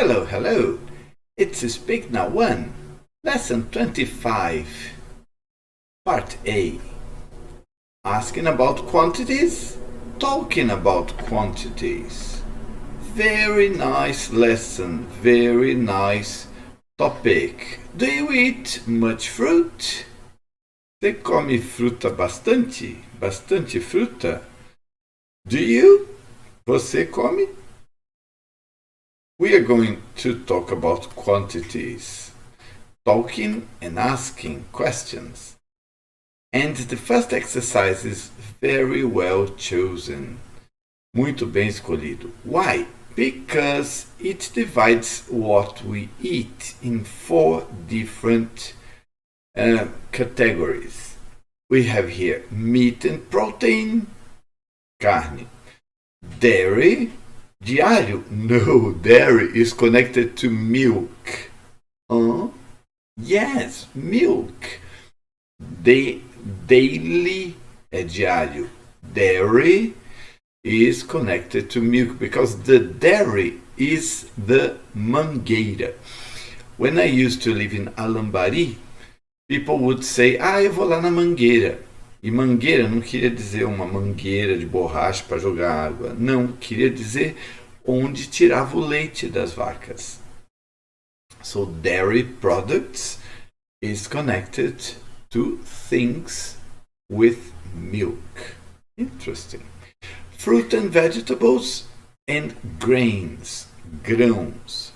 Hello, hello. It's Speak Now 1, Lesson 25, Part A. Asking about quantities, talking about quantities. Very nice lesson, very nice topic. Do you eat much fruit? Você come fruta bastante? Bastante fruta? Do you? Você come? We are going to talk about quantities, talking and asking questions. And the first exercise is very well chosen. Muito bem escolhido. Why? Because it divides what we eat in 4 different categories. We have here meat and protein, carne, dairy, diário? No, dairy is connected to milk. Yes, milk. Daily é diário. Dairy is connected to milk because the dairy is the mangueira. When I used to live in Alambari, people would say, eu vou lá na mangueira. E mangueira não queria dizer uma mangueira de borracha para jogar água. Não, queria dizer onde tirava o leite das vacas. So dairy products is connected to things with milk. Interesting. Fruit and vegetables and grains, grãos.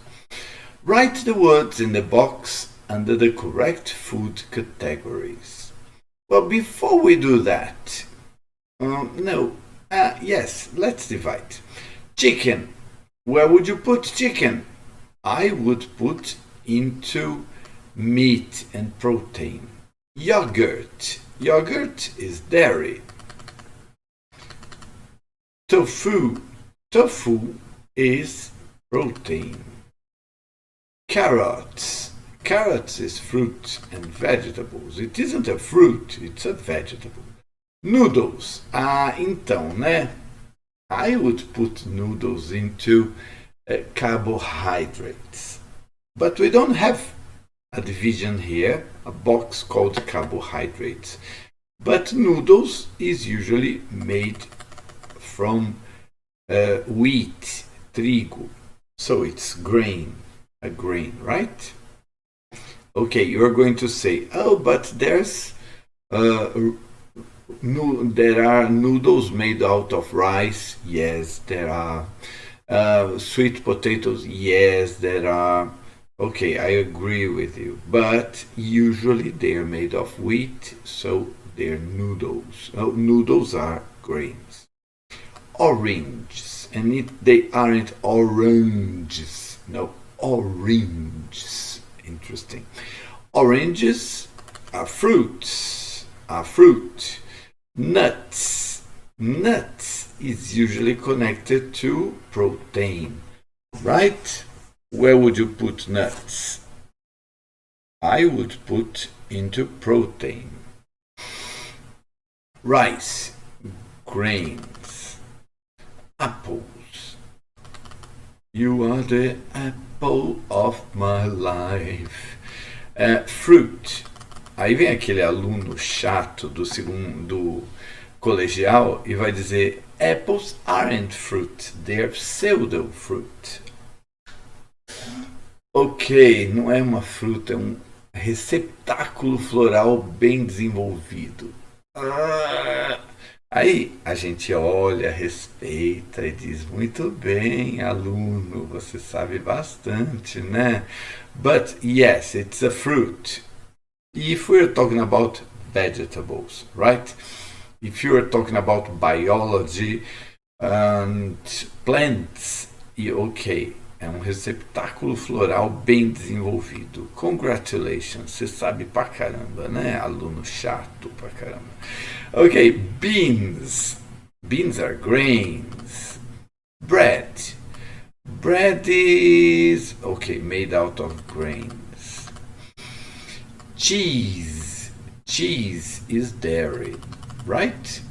Write the words in the box under the correct food categories. Well, before we do that, yes, let's divide. Chicken. Where would you put chicken? I would put into meat and protein. Yogurt. Yogurt is dairy. Tofu. Tofu is protein. Carrots. Carrots is fruit and vegetables. It isn't a fruit, it's a vegetable. Noodles. Então, né? I would put noodles into carbohydrates. But we don't have a division here, a box called carbohydrates. But noodles is usually made from wheat, trigo. So it's grain, a grain, right? Okay, you're going to say, but there's there are noodles made out of rice. Yes, there are. Sweet potatoes. Yes, there are. Okay, I agree with you. But usually they are made of wheat, so they're noodles. Noodles are grains. Oranges, and they aren't oranges. No, oranges. Interesting. Oranges are fruits. Fruit. Nuts. Nuts is usually connected to protein, right? Where would you put nuts? I would put into protein. Rice. Grains. Apples. You are the apple of my life. Fruit. Aí vem aquele aluno chato do segundo colegial e vai dizer apples aren't fruit, they're pseudo fruit. Ok, não é uma fruta, é um receptáculo floral bem desenvolvido. Aí a gente olha, respeita e diz, muito bem, aluno, você sabe bastante, né? But yes, it's a fruit. If we're talking about vegetables, right? If you're talking about biology and plants, ok, é um receptáculo floral bem desenvolvido. Congratulations, você sabe pra caramba, né? Aluno chato pra caramba. Okay, beans. Beans are grains. Bread. Bread is, made out of grains. Cheese. Cheese is dairy, right?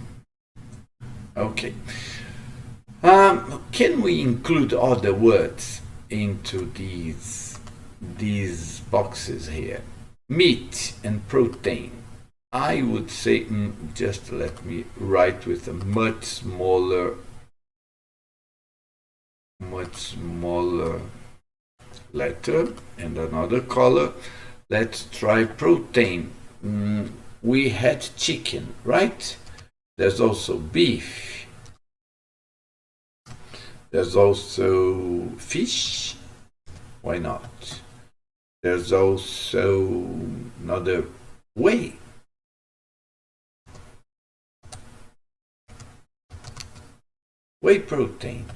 Okay. Can we include other words into these boxes here. Meat and protein. I would say, just let me write with a much smaller letter and another color. Let's try protein. We had chicken, right? There's also beef. There's also fish. Why not? There's also another whey. Whey protein.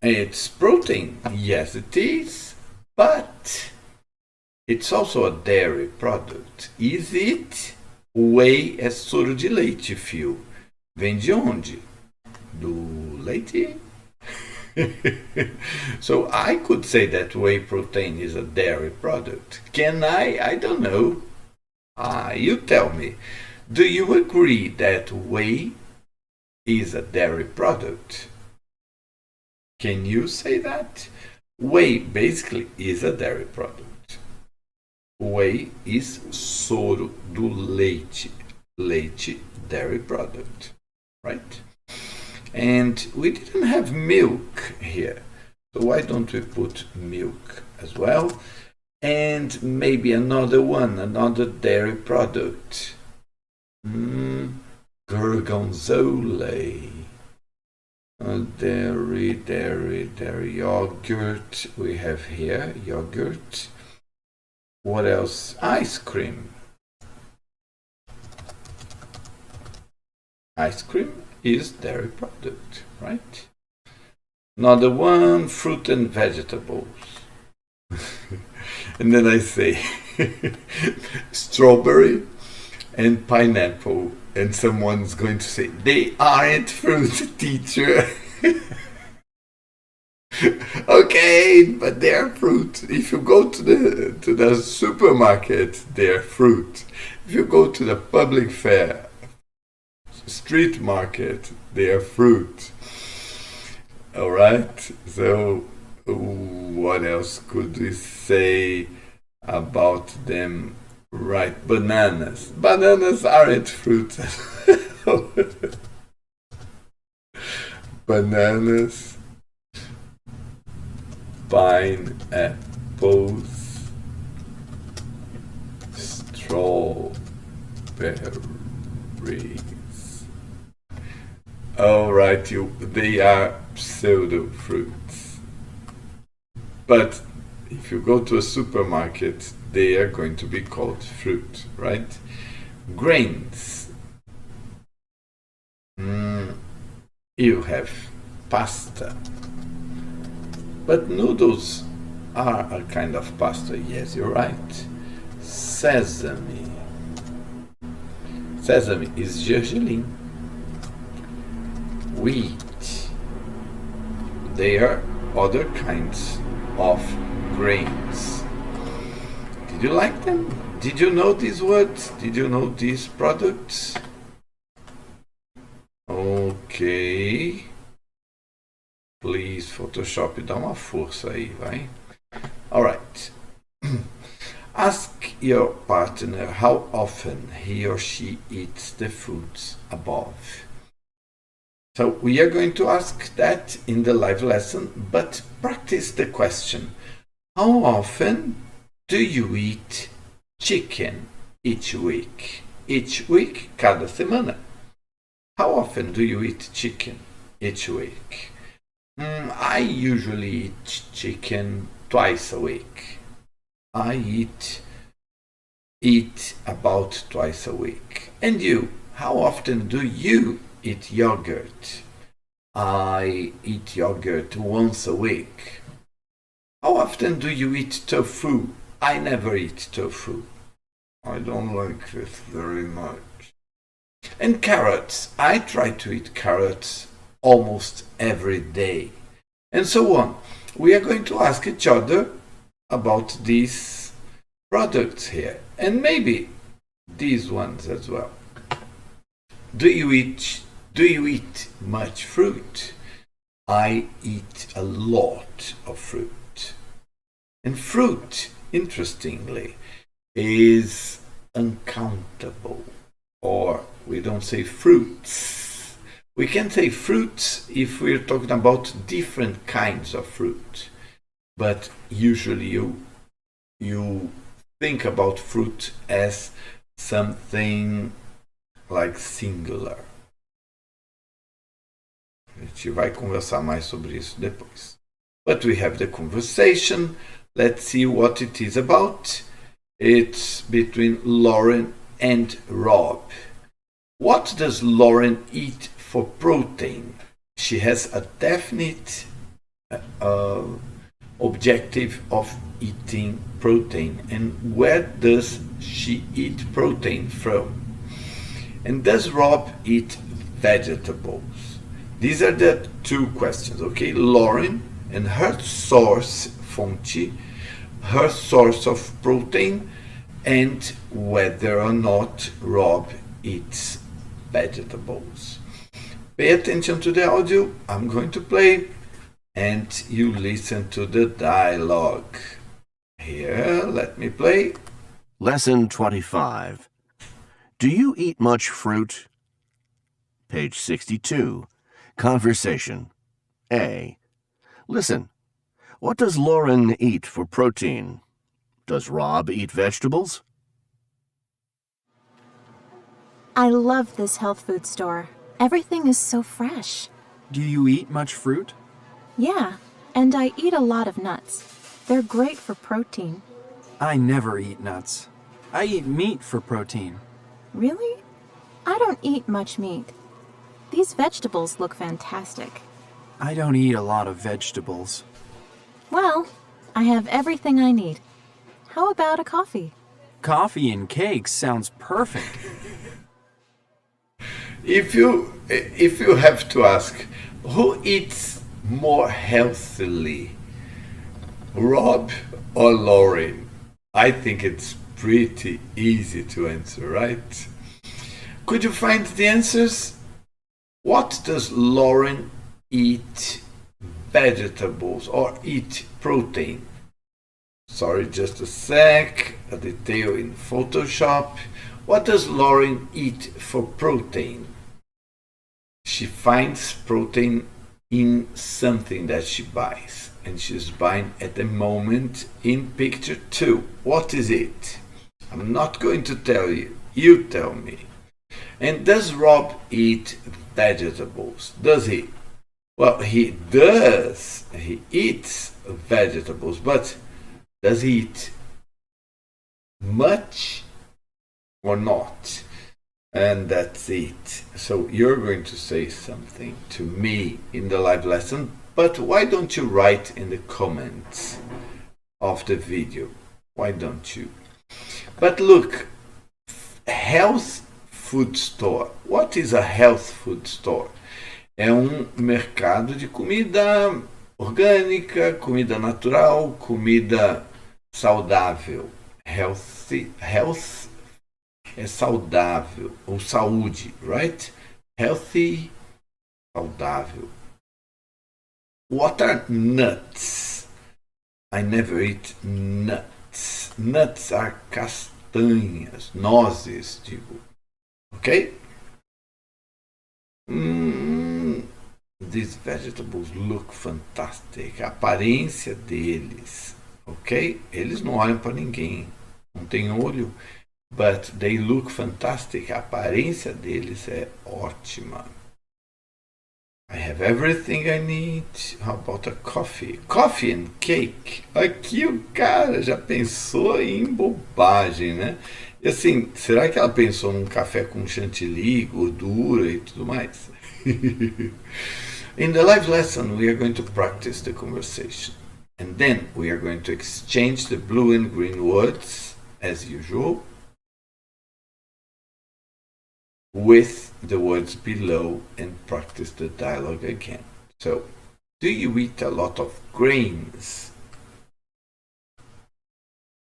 It's protein. Yes, it is. But it's also a dairy product. Is it? Whey é soro de leite, fio. Vem de onde? Do leite? So I could say that whey protein is a dairy product. Can I? I don't know. You tell me. Do you agree that whey is a dairy product? Can you say that? Whey basically is a dairy product. Whey is soro do leite. Leite, dairy product, right? And we didn't have milk here. So why don't we put milk as well? And maybe another one, another dairy product. Gorgonzola. Dairy, yogurt. We have here yogurt. What else? Ice cream. Ice cream is dairy product, right? Another one, fruit and vegetables. And then I say strawberry and pineapple. And someone's going to say, they aren't fruit, teacher. Okay, but they're fruit. If you go to the supermarket, they're fruit. If you go to the public fair, street market, they are fruit. All right. So what else could we say about them? Right, bananas. Bananas aren't fruit. Bananas, pineapples, strawberries. All right, they are pseudo fruits. But if you go to a supermarket, they are going to be called fruit, right? Grains. You have pasta. But noodles are a kind of pasta. Yes, you're right. Sesame. Sesame is gergelim. Wheat. They are other kinds of grains. Did you like them? Did you know these words? Did you know these products? Ok. Please, Photoshop, dá uma força aí, vai. Alright. Ask your partner how often he or she eats the foods above. So we are going to ask that in the live lesson, but practice the question. How often do you eat chicken each week? Each week, cada semana. How often do you eat chicken each week? I usually eat chicken twice a week. I eat about twice a week. And you, how often do you eat yogurt? I eat yogurt once a week. How often do you eat tofu? I never eat tofu. I don't like it very much. And carrots. I try to eat carrots almost every day. And so on. We are going to ask each other about these products here. And maybe these ones as well. Do you eat much fruit? I eat a lot of fruit. And fruit, interestingly, is uncountable. Or we don't say fruits. We can say fruits if we're talking about different kinds of fruit. But usually you think about fruit as something like singular. A gente vai conversar mais sobre isso depois. But we have the conversation. Let's see what it is about. It's between Lauren and Rob. What does Lauren eat for protein? She has a definite objective of eating protein. And where does she eat protein from? And does Rob eat vegetables? These are the two questions, okay? Lauren and her source, fonte, her source of protein, and whether or not Rob eats vegetables. Pay attention to the audio. I'm going to play, and you listen to the dialogue. Here, let me play. Lesson 25. Do you eat much fruit? Page 62. Conversation. A. Listen. What does Lauren eat for protein? Does Rob eat vegetables? I love this health food store. Everything is so fresh. Do you eat much fruit? Yeah, and I eat a lot of nuts. They're great for protein. I never eat nuts. I eat meat for protein. Really? I don't eat much meat. These vegetables look fantastic. I don't eat a lot of vegetables. Well, I have everything I need. How about a coffee? Coffee and cakes sounds perfect. If you have to ask, who eats more healthily, Rob or Lauren? I think it's pretty easy to answer, right? Could you find the answers? What does Lauren eat vegetables or eat protein? Sorry, just a sec. A detail in Photoshop. What does Lauren eat for protein? She finds protein in something that she buys, and she's buying at the moment in picture 2. What is it? I'm not going to tell you. You tell me. And does Rob eat vegetables? Does he? Well, he does. He eats vegetables, but does he eat much or not? And that's it. So you're going to say something to me in the live lesson, but why don't you write in the comments of the video? Why don't you? But look, health food store. What is a health food store? É mercado de comida orgânica, comida natural, comida saudável. Health é saudável, ou saúde, right? Healthy, saudável. What are nuts? I never eat nuts. Nuts are castanhas, nozes, digo. Okay? These vegetables look fantastic. A aparência deles, ok? Eles não olham para ninguém, não tem olho, but they look fantastic. A aparência deles é ótima. I have everything I need. How about a coffee? Coffee and cake. Aqui o cara já pensou em bobagem, né? E assim, será que ela pensou num café com chantilly, gordura e tudo mais? In the live lesson, we are going to practice the conversation. And then we are going to exchange the blue and green words, as usual, with the words below and practice the dialogue again. So, do you eat a lot of grains?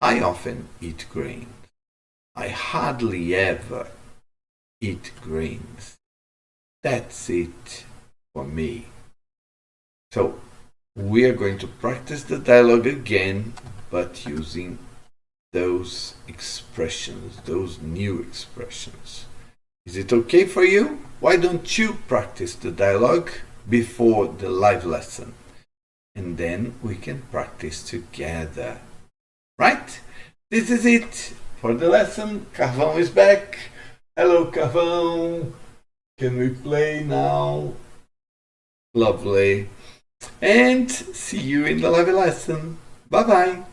I often eat grains. I hardly ever eat grains. That's it for me. So we are going to practice the dialogue again, but using those expressions, those new expressions. Is it okay for you? Why don't you practice the dialogue before the live lesson? And then we can practice together. Right? This is it for the lesson. Carvão is back. Hello, Carvão. Can we play now? Lovely. And see you in the live lesson. Bye-bye.